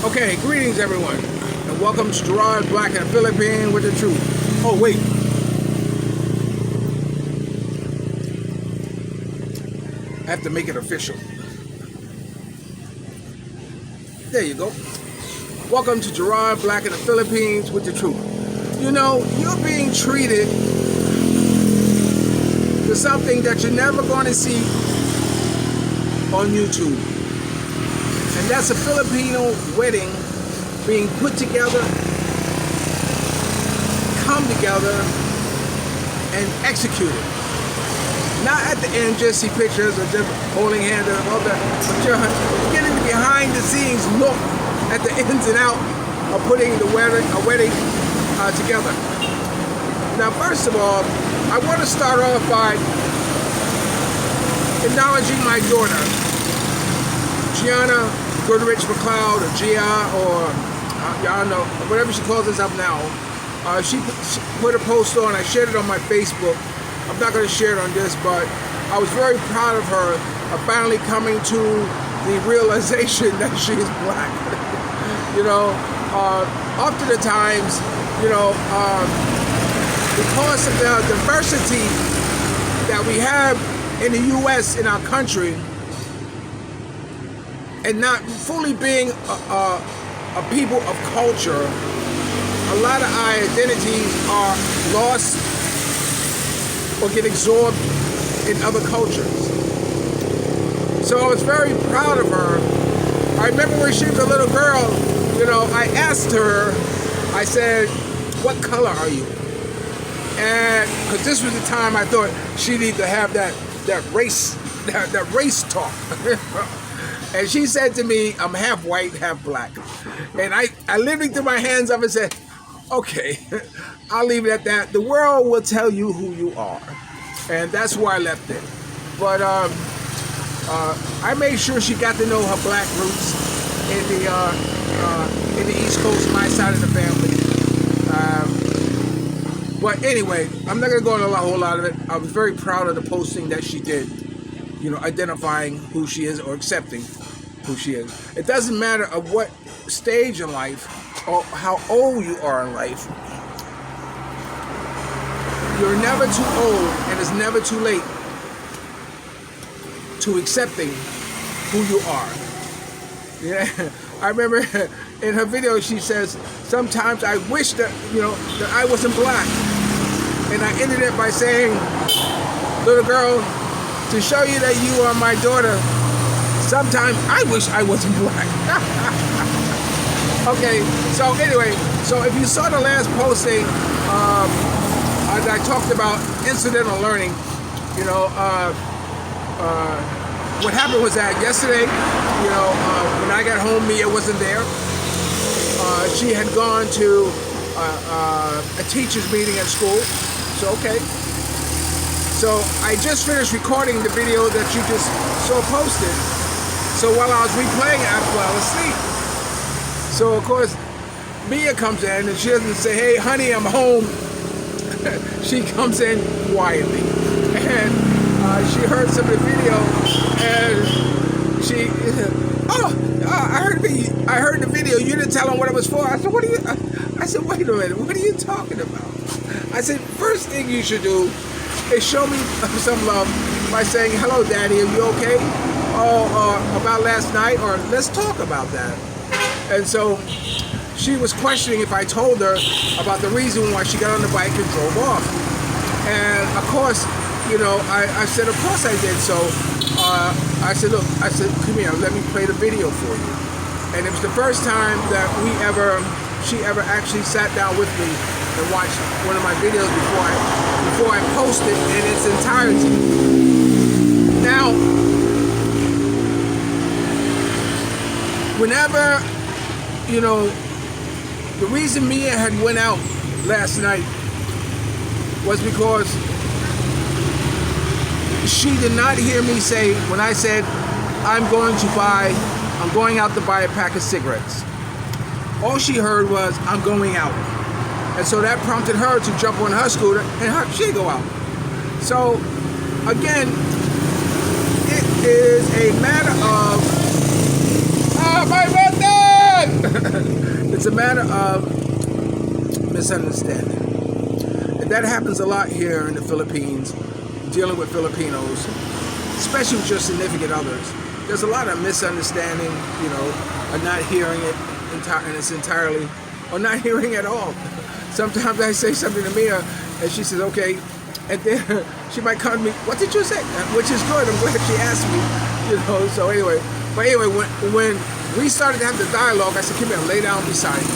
Okay, greetings everyone, and welcome to Gerard, Black and Philippine with the truth. Oh wait, I have to make it official. There you go. Welcome to Gerard, Black and the Philippines with the truth. You know, you're being treated to something that you're never going to see on YouTube. And that's a Filipino wedding being put together, come together, and executed. Not at the end just see pictures or just holding hands and all that, but you're getting the behind the scenes look at the ins and out of putting the wedding together. Now, first of all, I want to start off by acknowledging my daughter, Gianna Goodrich McLeod, or Gia, or y'all know, whatever she calls herself now. She put a post on, I shared it on my Facebook. I'm not going to share it on this, but I was very proud of her of finally coming to the realization that she is black. You know, often the times, you know, because of the diversity that we have in the U.S., in our country, and not fully being a people of culture, a lot of our identities are lost or get absorbed in other cultures. So I was very proud of her. I remember when she was a little girl, you know, I asked her, I said, what color are you? And because this was the time I thought she needed to have that race talk. And she said to me, I'm half white, half black. And I literally threw my hands up and said, okay, I'll leave it at that. The world will tell you who you are. And that's where I left it. But I made sure she got to know her black roots in the East Coast, my side of the family. But anyway, I'm not going to go into a whole lot of it. I was very proud of the posting that she did, you know, identifying who she is or accepting who she is. It doesn't matter of what stage in life or how old you are in life. You're never too old and it's never too late to accepting who you are. Yeah, I remember in her video she says, sometimes I wish that, you know, that I wasn't black. And I ended it by saying, little girl, to show you that you are my daughter, sometimes I wish I wasn't black. Okay, so anyway, so if you saw the last posting, I talked about incidental learning. You know, what happened was that yesterday, you know, when I got home, Mia wasn't there. She had gone to a teacher's meeting at school. So, okay. So I just finished recording the video that you just saw posted. So while I was replaying it, I fell asleep. So of course, Mia comes in and she doesn't say, hey honey, I'm home. She comes in quietly. And she heard some of the video and she, I heard the video. You didn't tell them what it was for. I said, I said, wait a minute, what are you talking about? I said, first thing you should do is show me some love by saying, hello daddy, are you okay? About last night, or let's talk about that. And so she was questioning if I told her about the reason why she got on the bike and drove off. And of course, you know, I said, of course I did. So I said, look, I said, come here, let me play the video for you. And it was the first time that she ever actually sat down with me and watched one of my videos before I post it in its entirety. Now, whenever, you know, the reason Mia had went out last night was because she did not hear me say, when I said, I'm going out to buy a pack of cigarettes. All she heard was, I'm going out. And so that prompted her to jump on her scooter and she'd go out. So, again, it is a matter of, my birthday! matter of misunderstanding. And that happens a lot here in the Philippines, dealing with Filipinos, especially with your significant others. There's a lot of misunderstanding, you know, or not hearing it in its entirely, or not hearing at all. Sometimes I say something to Mia, and she says, okay, and then she might come to me, what did you say? Which is good, I'm glad she asked me, you know, so anyway. But anyway, when we started to have the dialogue, I said, come here, lay down beside me.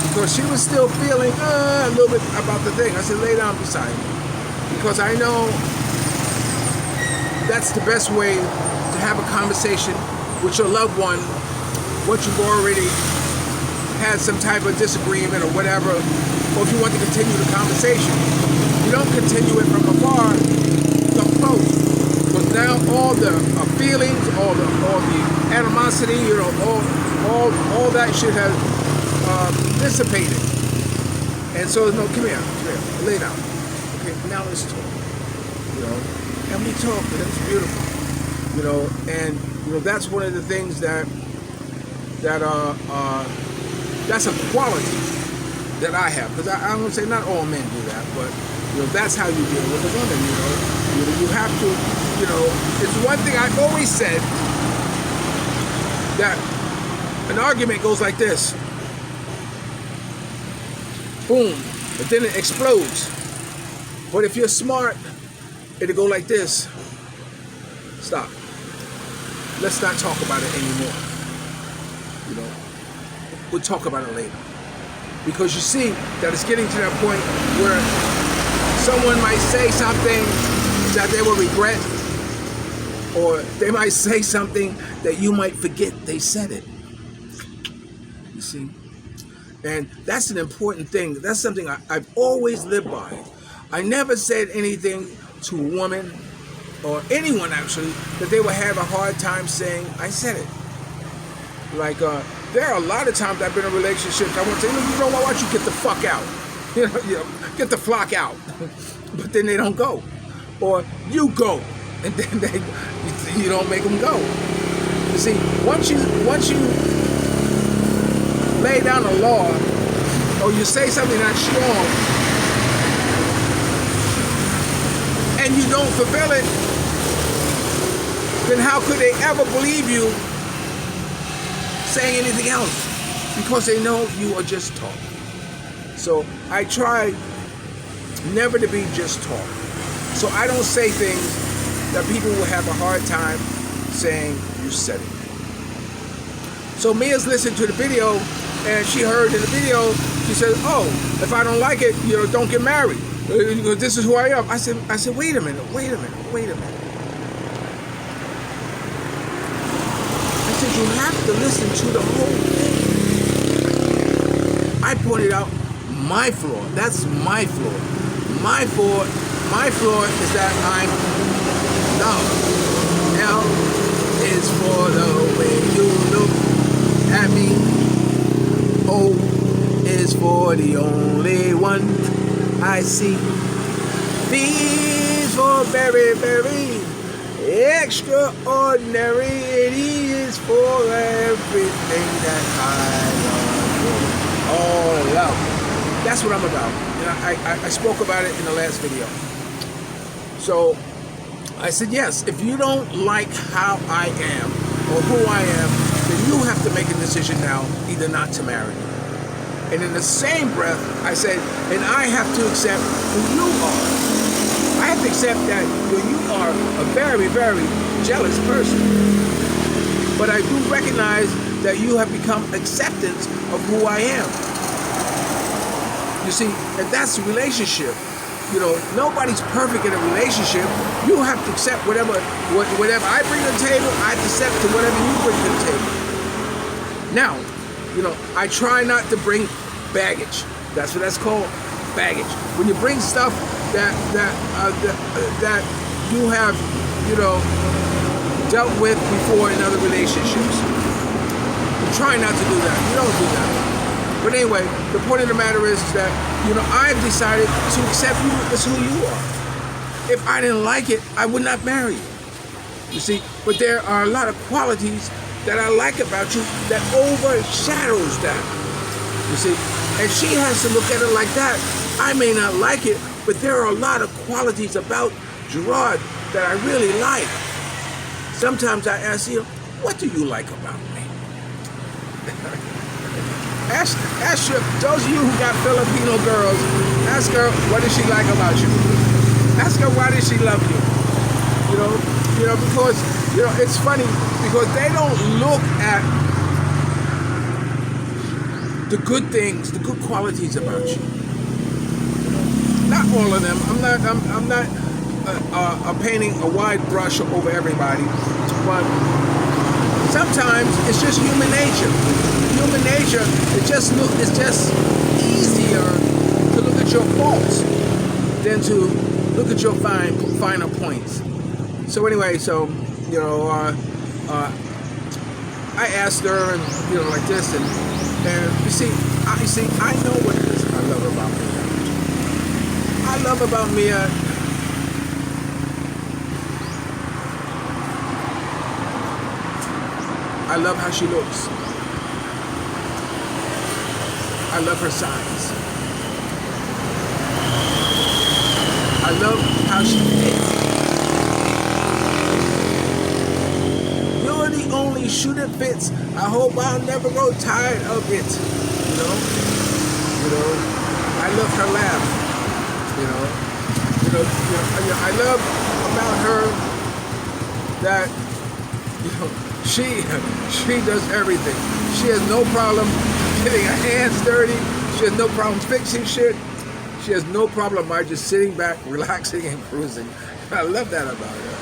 Because she was still feeling a little bit about the thing. I said, lay down beside me. Because I know that's the best way to have a conversation with your loved one once you've already had some type of disagreement or whatever, or if you want to continue the conversation. You don't continue it from afar, you come close. Because now all the feelings, all the animosity, you know, all that shit has dissipated. And so, no, come here, lay down. Okay, now let's talk. You know, and we talk, and it's beautiful. You know, and you know that's one of the things that's a quality that I have. Because I'm gonna say not all men do that, but you know that's how you deal with a woman. You know, you have to. You know, it's one thing I've always said that an argument goes like this. Boom, but then it explodes. But if you're smart, it'll go like this. Stop. Let's not talk about it anymore. You know, we'll talk about it later. Because you see that it's getting to that point where someone might say something that they will regret, or they might say something that you might forget they said it. You see? And that's an important thing. That's something I've always lived by. I never said anything to a woman or anyone actually that they would have a hard time saying I said it. Like there are a lot of times I've been in relationships I want to say, you know what, why don't you get the fuck out? You know, get the flock out. But then they don't go. Or you go, and then you don't make them go. You see, once you lay down a law, or you say something that's strong, and you don't fulfill it, then how could they ever believe you saying anything else? Because they know you are just talk. So I try never to be just talk. So I don't say things that people will have a hard time saying you said it. So Mia's listened to the video, and she heard in the video, she said, oh, if I don't like it, you know, don't get married. This is who I am. I said, wait a minute. I said, you have to listen to the whole thing. I pointed out my flaw. That's my flaw. My flaw is that I'm love. L is for the way you look at me. O is for the only one I see. B is for very, very extraordinary. It is for everything that I love. All love. That's what I'm about. You know, I spoke about it in the last video. So I said, yes, if you don't like how I am or who I am, then you have to make a decision now either not to marry me. And in the same breath, I said, and I have to accept who you are. I have to accept that you are a very, very jealous person. But I do recognize that you have become acceptance of who I am. You see, and that's a relationship. You know, nobody's perfect in a relationship. You have to accept whatever I bring to the table, I have to accept to whatever you bring to the table. Now, you know, I try not to bring baggage. That's what that's called, baggage. When you bring stuff that you have, you know, dealt with before in other relationships. You try not to do that. You don't do that. But anyway, the point of the matter is that, you know, I've decided to accept you as who you are. If I didn't like it, I would not marry you. You see, but there are a lot of qualities that I like about you that overshadows that. You see? And she has to look at it like that. I may not like it, but there are a lot of qualities about Gerard that I really like. Sometimes I ask you, what do you like about me? ask those of you who got Filipino girls, ask her, what does she like about you? Ask her, why does she love you? Because, it's funny, because they don't look at the good things, the good qualities about you. Not all of them. I'm not painting a wide brush over everybody, but sometimes it's just human nature. Human nature, it's just easier to look at your faults than to look at your finer points. So anyway, I asked her, and like this, and you see, I know what it is I love about Mia. I love about Mia. I love how she looks. I love her size. I love how she fits. You're the only shoe that fits. I hope I'll never grow tired of it. I love her laugh. I love about her that she does everything. She has no problem getting her hands dirty. She has no problem fixing shit. She has no problem by just sitting back, relaxing, and cruising. I love that about her.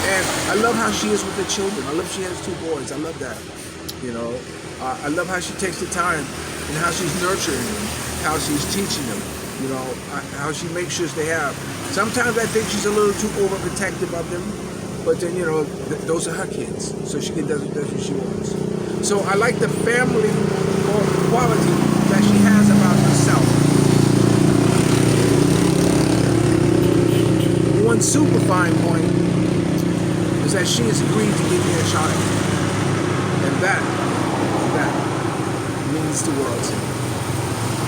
And I love how she is with the children. I love she has 2 boys. I love that. I love how she takes the time and how she's nurturing them, how she's teaching them. How she makes sure they have. Sometimes I think she's a little too overprotective of them, but then, those are her kids, so she can do what she wants. So I like the family quality that she has about herself. One super fine point is that she has agreed to give me a child. And that means the world to me.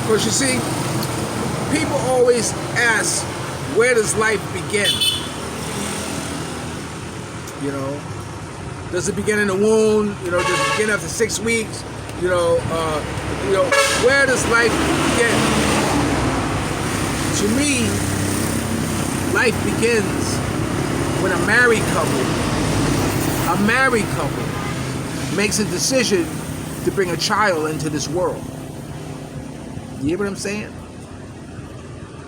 Because you see, people always ask, where does life begin? Does it begin in the womb? Does it begin after 6 weeks? Where does life begin? To me, life begins when a married couple makes a decision to bring a child into this world. You hear what I'm saying?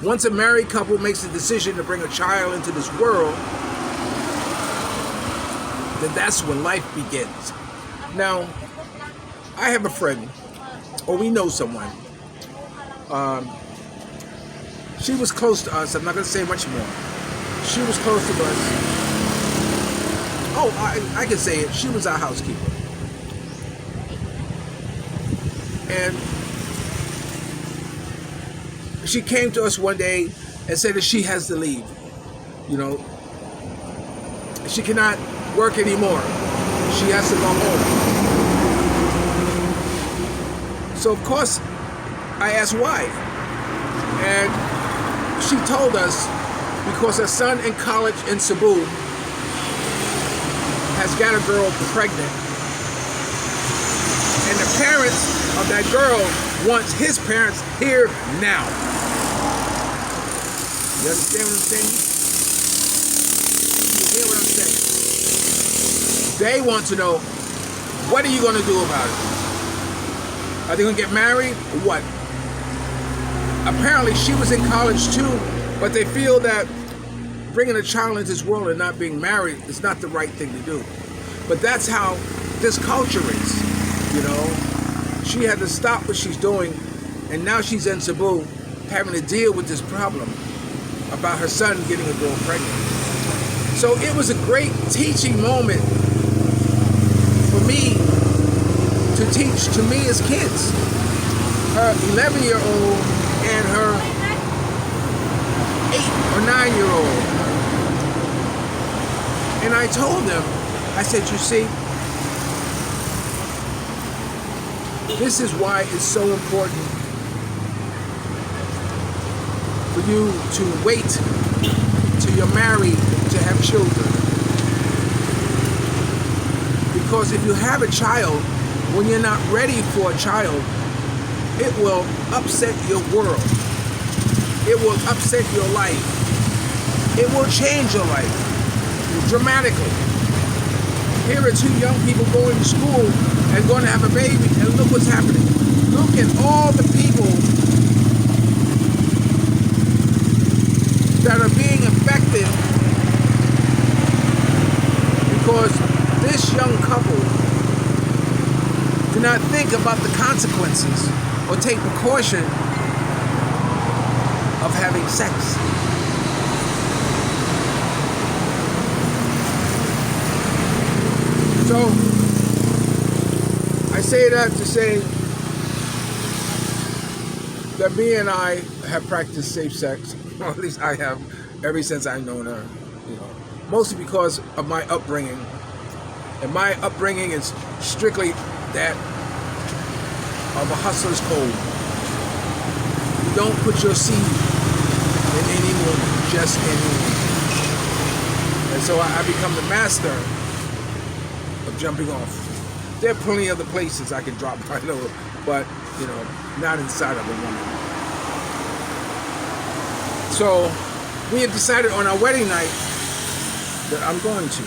Once a married couple makes a decision to bring a child into this world, then that's when life begins. Now, I have a friend, or we know someone. She was close to us. I'm not going to say much more. She was close to us. Oh, I can say it. She was our housekeeper. And she came to us one day and said that she has to leave. She cannot work anymore. She has to go home. So of course, I asked why. And she told us because her son in college in Cebu has got a girl pregnant. And the parents of that girl wants his parents here now. You understand what I'm saying? You hear what I'm saying? They want to know, what are you going to do about it? Are they going to get married or what? Apparently she was in college too, but they feel that bringing a child into this world and not being married is not the right thing to do. But that's how this culture is, She had to stop what she's doing, and now she's in Cebu having to deal with this problem about her son getting a girl pregnant. So it was a great teaching moment for me to teach to me as kids. Her 11-year-old and her 8 or 9-year-old. And I told them, I said, you see, This is why it's so important for you to wait till you're married to have children. Because if you have a child, when you're not ready for a child, it will upset your world. It will upset your life. It will change your life dramatically. Here are two young people going to school and going to have a baby, and look what's happening. Look at all the people that are being affected because this young couple do not think about the consequences or take precaution of having sex. So, I say that to say that me and I have practiced safe sex, or at least I have, ever since I've known her, mostly because of my upbringing. And my upbringing is strictly that of a hustler's code. You don't put your seed in any woman, just any woman. And so I become the master of jumping off. There are plenty of other places I can drop my load, but not inside of a woman. So we have decided on our wedding night that I'm going to.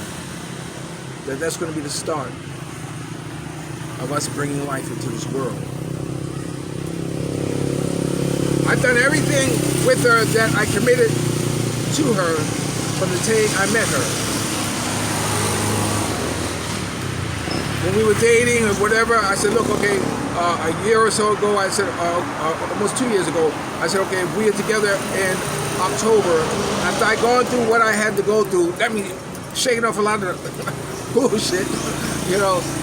That's going to be the start of us bringing life into this world. I've done everything with her that I committed to her from the day I met her. When we were dating or whatever, I said, look, okay, a year or so ago, I said, almost 2 years ago, I said, okay, if we are together in October, after I'd gone through what I had to go through, that means shaking off a lot of bullshit,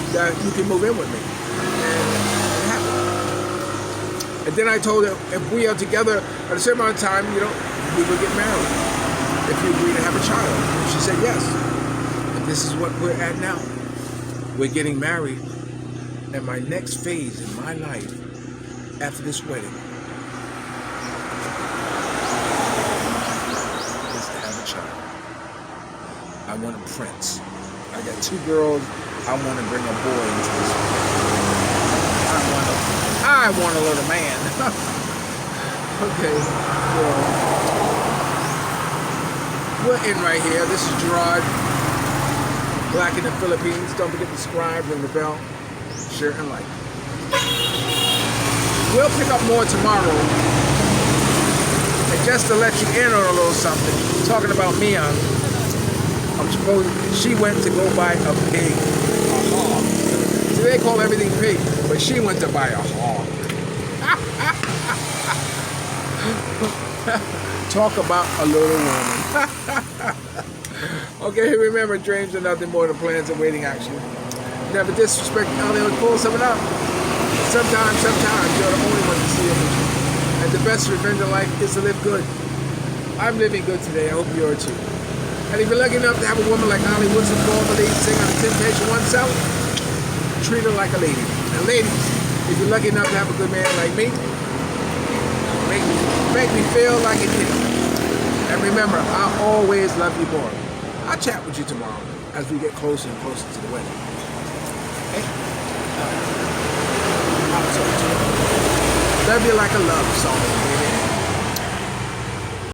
that you can move in with me. And it happened. And then I told her, if we are together at a certain amount of time, we will get married. If you agree to have a child. And she said yes. And this is what we're at now. We're getting married. And my next phase in my life, after this wedding, is to have a child. I want a prince. I got 2 girls. I want to bring a boy into this world. I want a little man. Okay. Well, we're in right here. This is Gerard, Black in the Philippines. Don't forget to subscribe, ring the bell, share, and like. We'll pick up more tomorrow. And just to let you in on a little something, talking about Mia, I'm supposed she went to go buy a pig, a hog. See, they call everything pig, but she went to buy a hog. Talk about a little woman. Okay, remember, dreams are nothing more than plans awaiting action. Never disrespect how they would pull something up. Sometimes you're the only one to see it. And the best revenge in life is to live good. I'm living good today. I hope you are too. And if you're lucky enough to have a woman like Holly Woodson, former lead singer of the Temptation oneself, treat her like a lady. And ladies, if you're lucky enough to have a good man like me, make me feel like a kid. And remember, I'll always love you more. I'll chat with you tomorrow as we get closer and closer to the wedding. Okay? I'll talk to you. Love you like a love song.